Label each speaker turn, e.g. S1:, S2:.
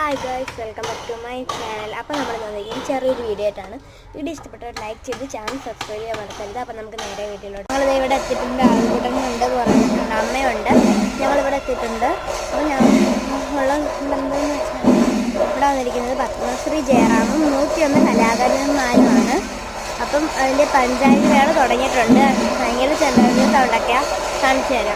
S1: Hi guys, welcome back to my channel. അപ്പോൾ നമ്മൾ വന്നിരിക്കും ചെറിയൊരു വീഡിയോ ആയിട്ടാണ്. വീഡിയോ ഇഷ്ടപ്പെട്ടവർ ലൈക്ക് ചെയ്ത് ചാനൽ സബ്സ്ക്രൈബ് ചെയ്യാൻ മറക്കരുത്. അപ്പോൾ നമുക്ക് നേരെ വീഡിയോയിലോട്ട്. ഞങ്ങളിത് ഇവിടെ എത്തിയിട്ടുണ്ട്. ആൺകുട്ടനുണ്ട്, പറഞ്ഞിട്ടുണ്ട്, അമ്മയുണ്ട്. ഞങ്ങളിവിടെ എത്തിയിട്ടുണ്ട്. അപ്പോൾ ഞാൻ എന്താണെന്ന് വെച്ചാൽ ഇവിടെ വന്നിരിക്കുന്നത് പത്മശ്രീ ജയറാമും 101 കലാകാരന്മാരുമാണ്. അപ്പം അതിൻ്റെ പഞ്ചായത്ത് മേള തുടങ്ങിയിട്ടുണ്ട്. ഭയങ്കര ചെലവിൽ സൗണ്ടൊക്കെയാണ് കാണിച്ചു തരാം.